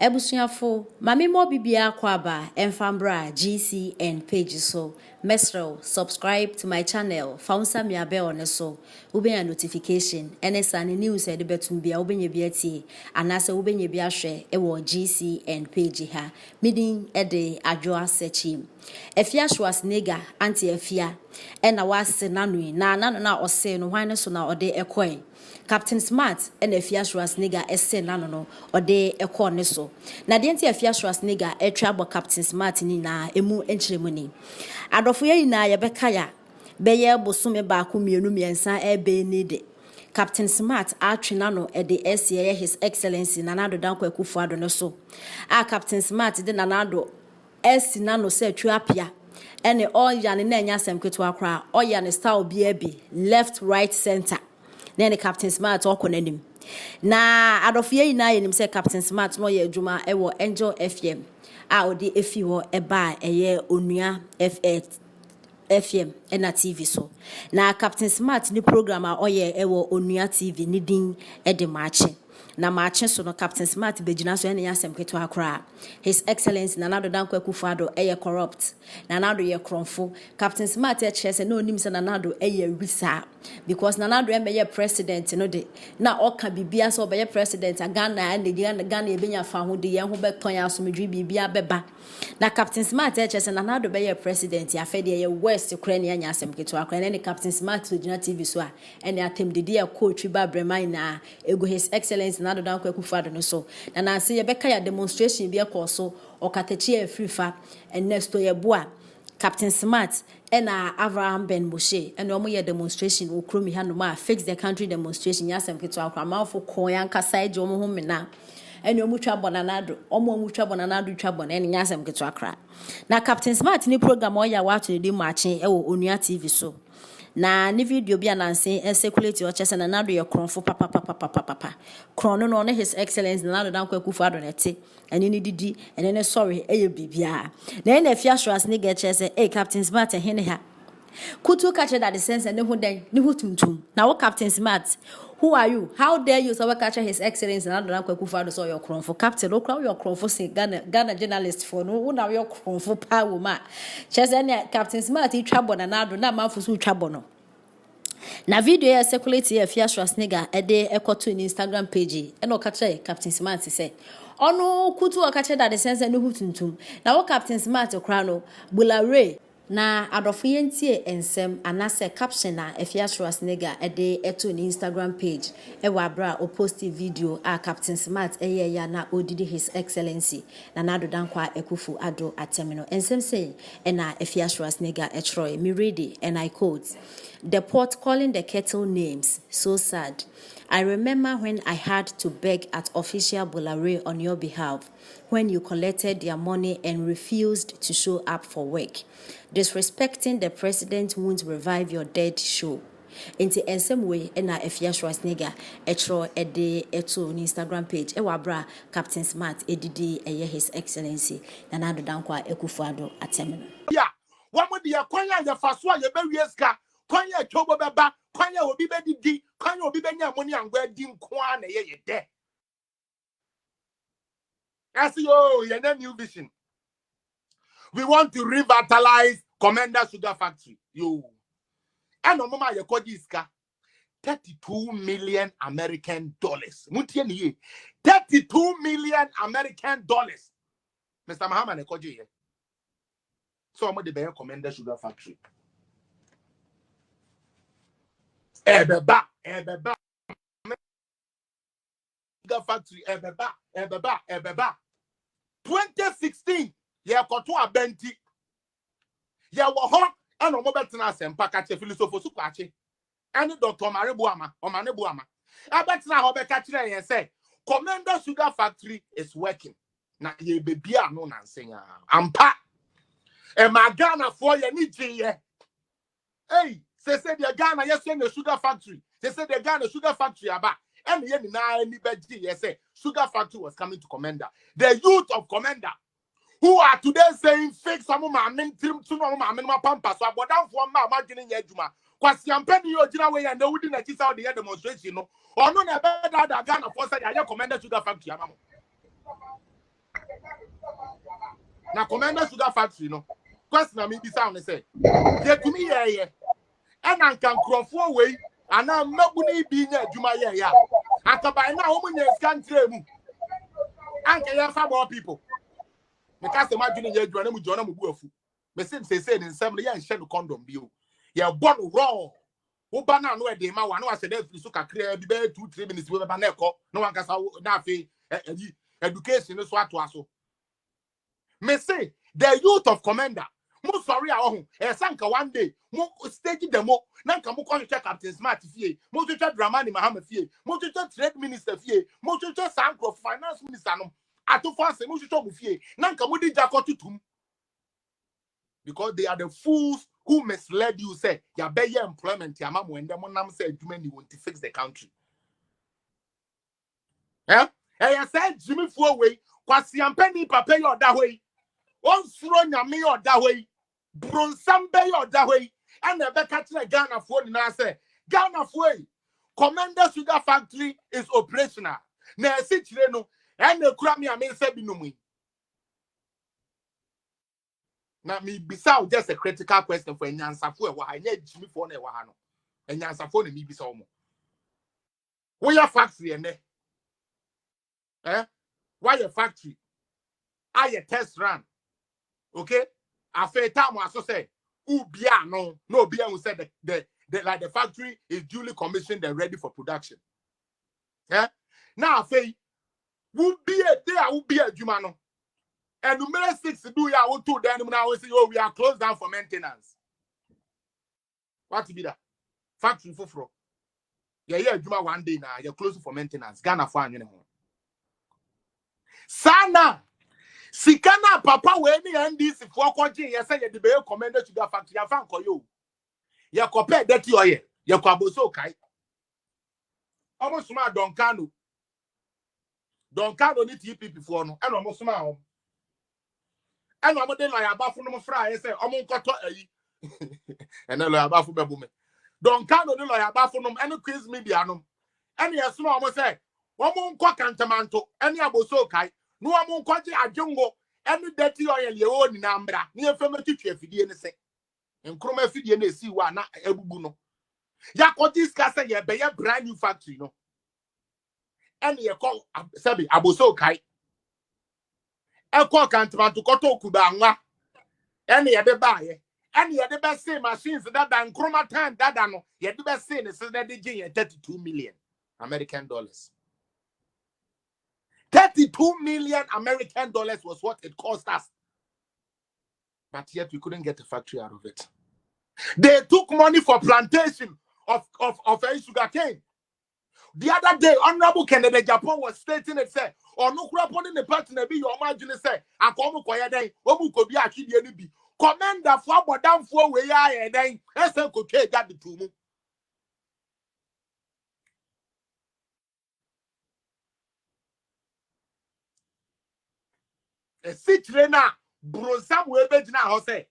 Ebusuafo, mami mo bibia kwaba enfambra GCN page so. Mesro, subscribe to my channel. Founsa mi abe on so. Ube notification. NSA ni news e de betum bia ube nye biati. Anase ube nye bia hwe ewo GCN page ha. Midin ede adwoa searchim. Afia Schwar anti Afia. Ena wase nanui na ose no hwan so na ode ekoin. Captain Smart and Afia Schwar esse nano no ode ekɔ ne so. Na de nti Afia Schwar etwa Captain Smart ni na emu enkyeremuni. Adofo ye na ye beka ya beye bosome ba ko mienu miensa ebe ni de. Captain Smart atwe nano ede esse His Excellency Nana Addo danko Akufo-Addo no so. Captain Smart de Nana Addo esse nano se atwa apia. Ene all ya ne na nya asem keto akra all ya ne style bia bi left right center. Then the Captain Smart okonanim. Na adofie ina yenim say Captain Smart no ye adwuma ewo Angel FM. A odi efi wo eba eye onua FM na TV so. Na Captain Smart ni program a oye ewo onua TV ni din e de maache. Na maache so no Captain Smart begina so ene yasem keto akra. His Excellency Nana Addo danko Akufo-Addo eye corrupt. Nana Addo ye kronfo. Captain Smart e chese no nim se Nana Addo eye risa because Nana Addo be president no de na oka bibia so be president a Ghana and the Ghana e benya fa ho de ye ho be ton ya so medwi bibia beba. Na Captain Smart e chese Nana Addo be president ya fe de ye west Ukraine anya asem keto akra na Captain Smart begina TV so a ene atem de dia coach ba brema na ego His Excellency Nana Addo danko Akufo-Addo no so na se ye beka ya demonstration bi ekoso okatachi e frifa and next to ye boa Captain Smart ena Abraham Ben Moshe and omo ye demonstration okromi hanoma fix the country demonstration yasem keto akra manfo kon yanka side omo ho mena ene omo twa bonanado omo twa bonanado twa bon ene yasem keto akra na Captain Smart ni program o ya wato de mache ewo onua TV so na ni video bi ananse circulate o chese na Nana Addo ye kronfo papa krono no ne His Excellency Nana Addo danko Akufo-Addo nete ene ni didi ene ne sorry eye bibia na Afia Schwar chese Captain Smart hene ha kutu catch that the sense and ne ho tuntum na wo Captain Smart, who are you? How dare you so catch His Excellency Nana Addo danko Akufo-Addo so your kronfo captain o kra your kronfo say Ghana journalist for no na your kronfo pa wo ma chese ne Captain Smart twa bo Nana Addo na manfo so twa bo no na video ya circulate ya Afia Schwar ede ekoto ni Instagram page e no catch Captain Smart say ono kutu o catch that the sense ne ho tuntum na wo Captain Smart kra no bulare na adofo yentie ensem anase caption na Afia Schwar ede eto ni Instagram page e wa bra o post video a Captain Smart eye ya na odidi His Excellency Nana Addo danko Akufo-Addo atemino ensem say na Afia Schwar e troy me ready and I quote, "The pot calling the kettle names, so sad. I remember when I had to beg at official Bulare on your behalf, when you collected their money and refused to show up for work. Disrespecting the president won't revive your dead show." Into in some way, na Afia Schwar etro ede eto on Instagram page e wabra Captain Smart edidi eye His Excellency Nana Addo danko Akufo-Addo atemino. Yeah, one with the Konya the first one, your very eska, Konya Tobo Baba, Konya will be bedding, Konya will be benya money and wedding Kwan, ye there. I see, oh, your new vision. We want to revitalize Commander Sugar Factory. You. And no mama your iska $32 million American dollars. Muntieni 32 million American dollars. Mr. Muhammad Ekoji. So I'm the bear Commander Sugar Factory. Ebeba. Sugar Factory. Ebeba. 2016. Yeah, koto abenti. Yeah, wo and no mobile tenants and package philosopher sukache. And Dr. Maribuama or Manebuama. I bet now Hobe catching and say, Commander Sugar Factory is working. Now ye baby are known and saying, I'm pa. And my Ghana for your need ye. Hey, they said the Ghana, yes, the Sugar Factory. They said the Ghana Sugar Factory about. And yen na anybody, yes, say Sugar Factory was coming to Commander. The youth of Commander. Who are today saying fake some of my men team to no my pampas, so but down for my margin in Yajuma. Because I'm penny your general way and they wouldn't let out the demonstration, or no, better than Ghana for say I Commander Sugar Factory. Now, Commander Sugar Factory, no question. I mean, this sound say, get to me, yeah, and I can crop away, and I'm not going to be near Juma, yeah. I can buy now, woman, yes, can't tell me. And can have more people. Because imagine you're joining with John Mugufu. Me say in assembly and share the condom bill. You're born raw. Who banana no de ma one was there to clear be 2-3 minutes with a baneko. No one can say na education is what was so. Me say the youth of Commander. Mo sorry ahun. E sanka one day. Mo stage demo. Nanka mo come check Captain Smart fie. Mo check Dramani Mahama fie. Mo check Trade Minister fie. Mo check Sanko Finance Minister no. Atu fancy mo check mo fie. Nanka mo di jakotu tum. Because they are the fools who misled you. Say, ya be your employment, ya mamu and them nam say you want to fix the country. Eh? Eh, ya said Jimmy Fuaway, kwasi ampeni papa your that way. One throw ya me or that way. Bronsambe your that way. And the better to Ghana for the say Ghana for Commander Sugar Factory is operational. Na sit no and the crami a me say binumi. Now, me beside just a critical question for an answer for why I need Jimmy for a wahano. And answer for me be so more. Why your factory and eh? Why your factory? I a test run. Okay? I feel time was so say, Ubia no Bia who said the like the factory is duly commissioned and ready for production. Yeah? Now I say, who be a day, I will be a Jumano. And number 6 do ya will to then now say, oh, we are closed down for maintenance. What to be that? Factory for fro. Yeah, Juma one day now, you're closed for maintenance. Ghana for anymore. Sana Sikana Papa when this for coaching, you say the Bay Commander Sugar Factory, I found for you. You compare that to your you kwaboso kai. Almost smart Doncano. Doncano need TP before no, and almost smart. And I'm then like about for no fry, I say, I'm on cotton. And then like about for Babume. Doncano, no like about for no, and quiz media no. And yes, no, almost say, one more cock and tomato, any aboso kai, no one quantity a jungle, any dirty oil, your own number, near family teacher if you didn't say. And Chroma Fidian see one, not a buno. Yakotis Cassa, ya be a brand new factory, no. And you call Sabi aboso kai. A cock and tomato koto kubanga. Any other buyer. Any other best say machines that than chroma time that no. You the best say is that they get 32 million American dollars. 32 million American dollars was what it cost us. But yet we couldn't get a factory out of it. They took money for plantation of a sugar cane. The other day, Honorable Kennedy Japan was stating it said, or no crap on the partner be your margin say, I come quiet day, Omu could be a kid be. Commander for down for way I and then SL could get the two. A citrena, Brosam Webed now say,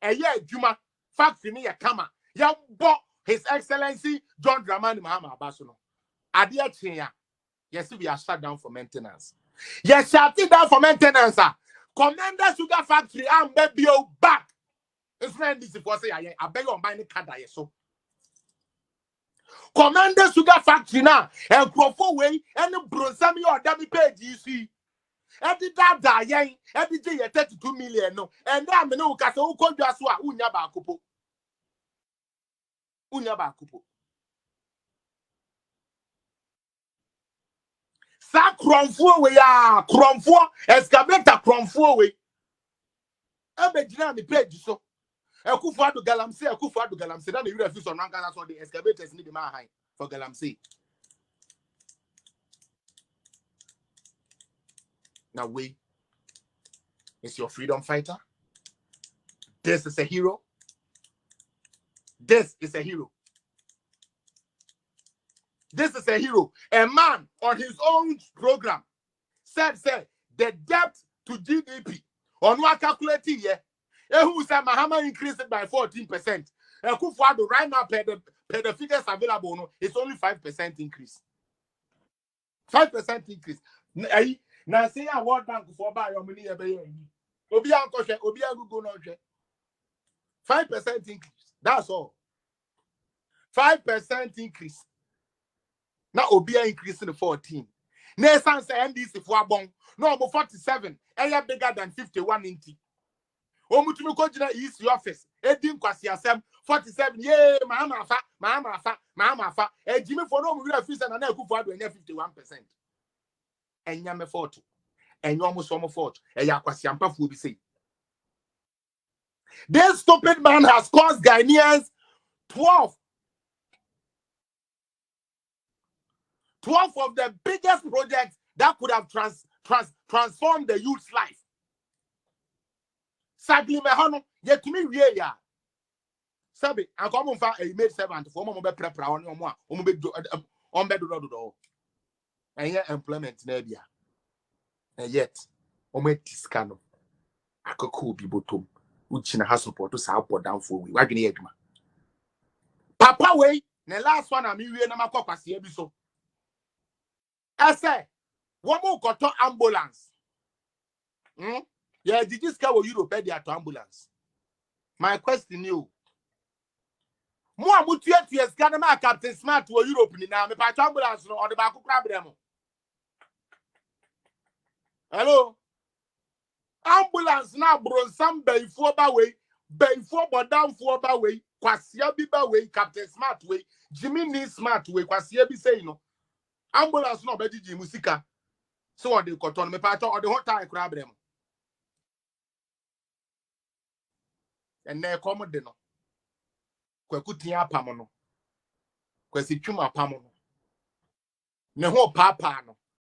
a year Juma, factory near Kama, young bought His Excellency John Dramani Mahama Basuno. Adia Chia, yes, we are shut down for maintenance. Yes, shut it down for maintenance. Commander Sugar Factory, I'm baby you back. It's not this for say I beg on buying the card. So Commander Sugar Factory now and Crawford way and Brosami or Dabby page you see. Every that yang every day 32 million no and then me no kasa who could just what unya ba kupo sa kromfo we ya kromfo excavator kromfo we ebe gina me page so Akufo-Addo galamsey that the refuse on ranka so the excavators need the man high for galamsey. Now we is your freedom fighter. This is a hero. This is a hero. This is a hero. A man on his own program said the debt to GDP on what calculating here. Who said Mahama increased it by 14%. Akufo-Addo right now per the figures available, no, it's only 5% increase. 5% increase. Now say a World Bank for buy your money every year. Obi anko obi agugo no hwe. 5% increase. That's all. 5% increase. Now obi increase in 14. Nesan say NDC for abon. No, 47. Aya bigger than 51 inti. Omutumi ko gina East office. Edin kwasi asem 47. Yay, mama afa. Jimmy for no we refuse na na akufo ado enya 51%. Enya me fault. Enya almost some fault. Eya kwasi ampafu obi say. This stupid man has caused Ghanaians 12 of the biggest projects that could have transformed the youth's life. Sadly, me hano yet me wie ya. Sabi, I come on a maid servant for mama be prepare on your mo be on be do. And yet employment nebia. And yet, omo tiskano. Akoko bi bottom. Uchi na ha support to sa up down for we. Wa dwene adwuma. Papa we, the last one am wie na makokwase bi so. I say, one more got ambulance. Yeah, did this guy with Europe pay their ambulance? My question you. More mutual to Ghana Captain Smart to Europe now. Me patch ambulance no or the back crab them. Hello? Ambulance now bro some bay for way, but down for way, Kwasia Biba way, Captain Smart way, Jimmy Nee Smart way, Kwasia be say no. Ambulance no be di musika. So what they got on me patch or the whole time crab them. And they come de no. Kwakutia pamono. Kwasi twuma pamono. Ne ho papa no.